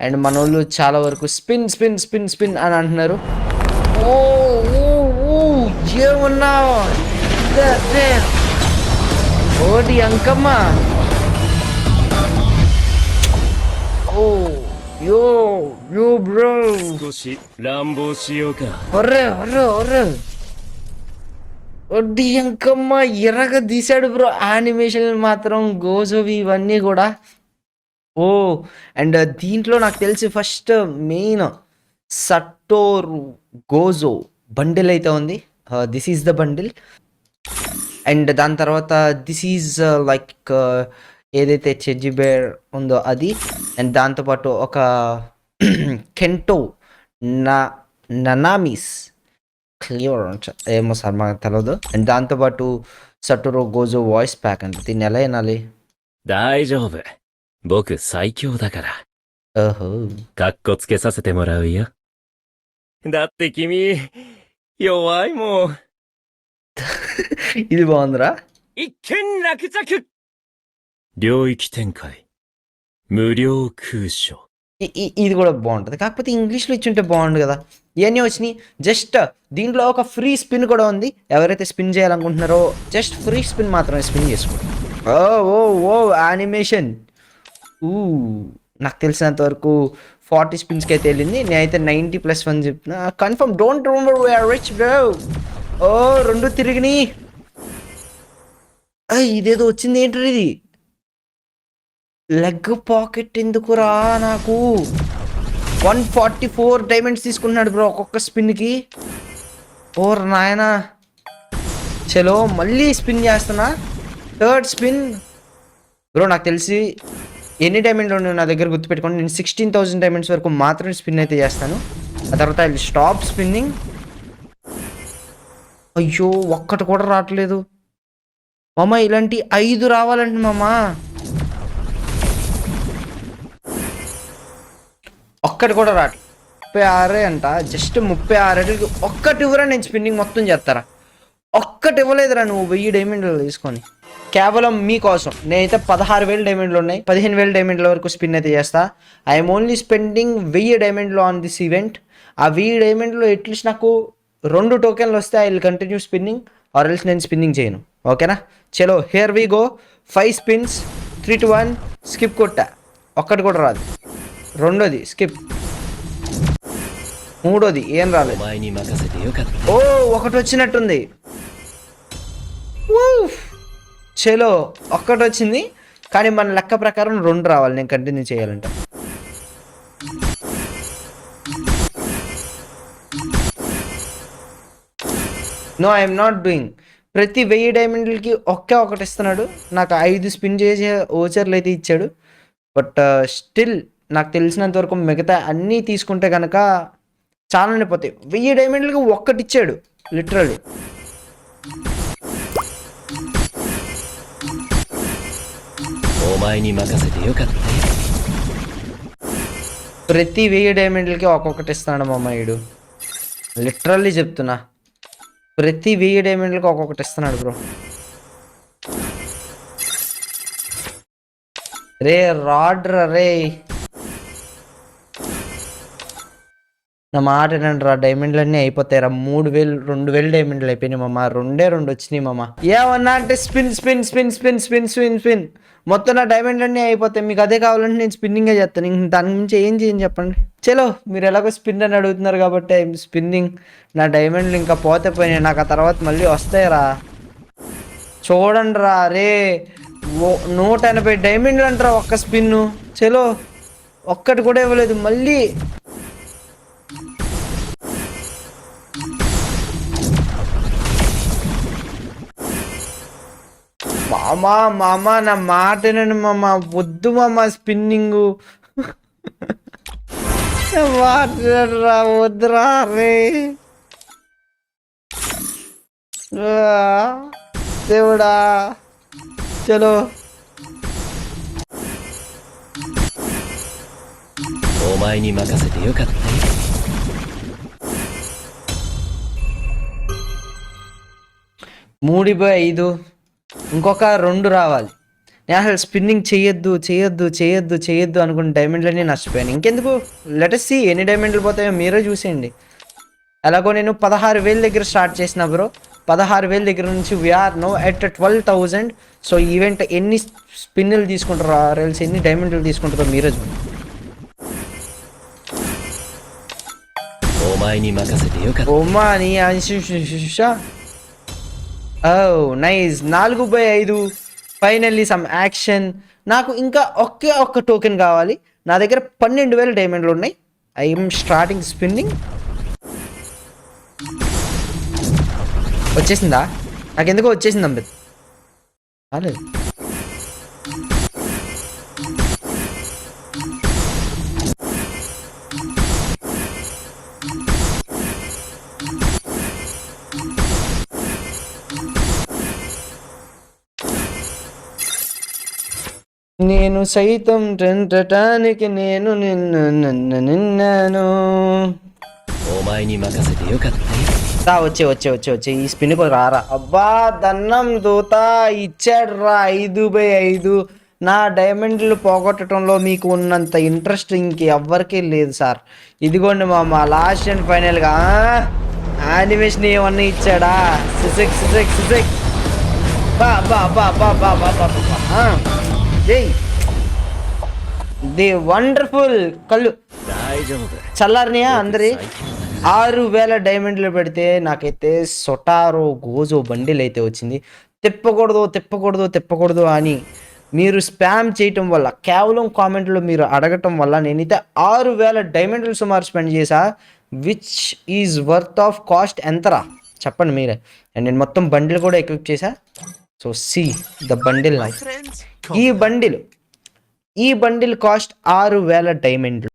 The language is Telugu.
అండ్ మనోళ్ళు చాలా వరకు స్పిన్ స్పిన్ స్పిన్ స్పిన్ అని అంటున్నారు. ఓ ఓ ఓ ఏమన్నా ఓడి అంకమ్మ. ఓ యో యో బ్రో. 少し乱暴しようか。 ఒర్రే ఒర్రే ఒర్రే ఒడ్డి అంకమ్మ ఎర్రగా తీశాడు బ్రో. యానిమేషన్ మాత్రం గోజోవి ఇవన్నీ కూడా. ఓ అండ్ దీంట్లో నాకు తెలిసి ఫస్ట్ మెయిన్ సటోరు గోజో బండిల్ అయితే ఉంది. This is the bundle. And దాని తర్వాత దిస్ ఈజ్ లైక్ ఏదైతే చెజ్జి బేర్ ఉందో అది. అండ్ దాంతోపాటు ఒక కెంటో నా ననామిస్ క్లియర్ ఏమో సార్ మాకు తెలియదు. అండ్ దాంతోపాటు సటోరో గోజో వాయిస్ ప్యాక్ అంటే దీన్ని ఎలా వినాలి? 大丈夫。僕最強だから。 ఓహో かっこつけさせてもらうよ。だって君、弱いもん。 ఇది బాగుందిరా. 一件落着。領域展開。無料空所。 ఇది కూడా బాగుంటుంది. కాకపోతే ఇంగ్లీష్లో ఇచ్చుంటే బాగుండు కదా. ఇవన్నీ వచ్చినాయి. జస్ట్ దీంట్లో ఒక ఫ్రీ స్పిన్ కూడా ఉంది. ఎవరైతే స్పిన్ చేయాలనుకుంటున్నారో జస్ట్ ఫ్రీ స్పిన్ మాత్రమే స్పిన్ చేసుకోండి. ఓ ఓ ఓ యానిమేషన్. నాకు తెలిసినంత వరకు 40 స్పిన్స్కి అయితే వెళ్ళింది. నేనైతే 90+1 చెప్తున్నా. Confirm don't remember we're rich bro. ఓ రెండు తిరిగినాయి. ఇదేదో వచ్చింది ఏంటి ఇది? లెగ్ పాకెట్ ఎందుకురా నాకు? 144 డైమండ్స్ తీసుకున్నాడు బ్రో ఒక్కొక్క స్పిన్కి. ఓర్ నాయనా. చలో మళ్ళీ స్పిన్ చేస్తున్నా. Third spin bro. నాకు తెలిసి ఎన్ని డైమండ్లు ఉన్నాయి నా దగ్గర గుర్తుపెట్టుకోండి. నేను 16,000 డైమండ్స్ వరకు మాత్రమే స్పిన్ అయితే చేస్తాను. ఆ తర్వాత ఐ విల్ స్టాప్ స్పిన్నింగ్. అయ్యో ఒక్కటి కూడా రావట్లేదు మామ. ఇలాంటి 5 రావాలంటే మామ. ఒక్కటి కూడా రావట్లేదు. 36 అంట. జస్ట్ 36 ఒక్కటి ఇవ్వరా నేను స్పిన్నింగ్ మొత్తం చేస్తారా? ఒక్కటి ఇవ్వలేదురా నువ్వు 1000 డైమండ్లు తీసుకొని. కేవలం మీకోసం నేనైతే 16,000 డైమండ్లు ఉన్నాయి. 15,000 డైమండ్ల వరకు స్పిన్ అయితే చేస్తా. ఐఎమ్ ఓన్లీ స్పెండింగ్ 1000 డైమండ్లు ఆన్ దిస్ ఈవెంట్. ఆ 1000 డైమండ్లో అట్లీస్ట్ నాకు 2 టోకెన్లు వస్తే I will continue spinning or else నేను స్పిన్నింగ్ చేయను. ఓకేనా? చలో here we go. 5 spins. 3 to 1 స్కిప్ కొట్టా. ఒక్కటి కూడా రాదు. రెండోది స్కిప్. మూడోది ఏం お రాలేదు. 前に任せてよかった。 ఓ ఒకటి వచ్చినట్టుంది. చలో ఒక్కటి వచ్చింది. కానీ మన లెక్క ప్రకారం 2 రావాలి నేను కంటిన్యూ చేయాలంటే. No I'm not doing. ప్రతి 1000 డైమండ్లకి ఒకటి ఇస్తున్నాడు. నాకు 5 స్పిన్ చేసే ఓచర్లు అయితే ఇచ్చాడు. బట్ స్టిల్ నాకు తెలిసినంత వరకు మిగతా అన్నీ తీసుకుంటే కనుక చాలానే పోతాయి. 1000 డైమండ్లకి ఒక్కటి ఇచ్చాడు లిటరల్లీ.お前に任せてよかったよ。 ప్రతి 1000 డైమండ్లకి ఒక్కొక్కటి ఇస్తున్నాడు మా అమ్మాయిడు. లిటరల్లీ చెప్తున్నా. ప్రతి 1000 డైమండ్లకి ఒక్కొక్కటి ఇస్తున్నాడు బ్రో. రే రాడ్ రే నా మాట ఏంటంటే రా డైమండ్లు అన్నీ అయిపోతాయి రా. 2,000 డైమండ్లు అయిపోయినాయి మామ. 2 వచ్చినాయి మామ. ఏమన్నా అంటే spin spin spin spin spin spin spin మొత్తం నా డైమండ్లు అన్నీ అయిపోతాయి. మీకు అదే కావాలంటే నేను స్పిన్నింగే చేస్తాను. ఇంక దాని నుంచి ఏం చేయని చెప్పండి. చలో మీరు ఎలాగో స్పిన్ అని అడుగుతున్నారు కాబట్టి ఐఎమ్ స్పిన్నింగ్. నా డైమండ్లు ఇంకా పోతే పోయినాయి. నాకు ఆ తర్వాత మళ్ళీ వస్తాయిరా. చూడండి రా రే. 180 డైమండ్లు అంటారా ఒక్క స్పిన్ను. చలో ఒక్కటి కూడా ఇవ్వలేదు మళ్ళీ. మామ నా మాట వినండి మామ. వద్దు మామ స్పిన్నింగు. రా వద్దురా రే. దేవుడా. చలో お前に任せてよかったよ。 3/5 ఇంకొక 2 రావాలి. నేను అసలు స్పిన్నింగ్ చేయొద్దు చేయొద్దు చేయొద్దు చేయొద్దు అనుకున్న డైమండ్లన్నీ నష్టపోయాను. ఇంకెందుకు, లెటస్ సీ ఎన్ని డైమండ్లు పోతాయో మీరే చూసేయండి. ఎలాగో నేను 16,000 దగ్గర స్టార్ట్ చేసిన బ్రో. 16,000 దగ్గర నుంచి we are now at 12,000. So event ఎన్ని స్పిన్నులు తీసుకుంటారో రైల్స్ ఎన్ని డైమండ్లు తీసుకుంటారో మీరే చూడండి. お前に任せてよかった。 ఓమా నీ ఓ నైస్ 4/5. Finally some action. నాకు ఇంకా ఒక్క టోకెన్ కావాలి. నా దగ్గర 12,000 డైమండ్లు ఉన్నాయి. I'm starting spinning. వచ్చేసిందా? నాకెందుకో వచ్చేసింది అంబేద్. అదే నేను సైతం రెండటానికి నేను నిన్నాను. お前に任せてよかったよ。 వచ్చే ఈ స్పిన్ కూడా రారా. అబ్బా దన్నం దూత ఇచ్చాడు రా 5/5. నా డైమండ్లు పోగొట్టడంలో మీకు ఉన్నంత ఇంట్రెస్ట్ ఇంకెవ్వరికీ లేదు సార్. ఇదిగోండి మా లాస్ట్ అండ్ ఫైనల్గా యానిమేషన్ ఏమన్నా ఇచ్చాడా? సిజెక్ బా బా బా బా బా బా బా బా. జై ది వండర్ఫుల్. కళ్ళు 大丈夫。 చల్లారనియా అందరి. 6,000 డైమండ్లు పెడితే నాకైతే సొటారో గోజో బండిల్ అయితే వచ్చింది. తిప్పకూడదు అని మీరు స్పామ్ చేయటం వల్ల, కేవలం కామెంట్లో మీరు అడగటం వల్ల నేనైతే 6,000 డైమండ్లు సుమారు స్పెండ్ చేశా. Which is worth of cost ఎంతరా చెప్పండి మీరే. అండ్ నేను మొత్తం బండిల్ కూడా ఎక్విప్ చేశా. So see the bundle. ఈ బండిల్ కాస్ట్ 6,000 డైమండ్లు.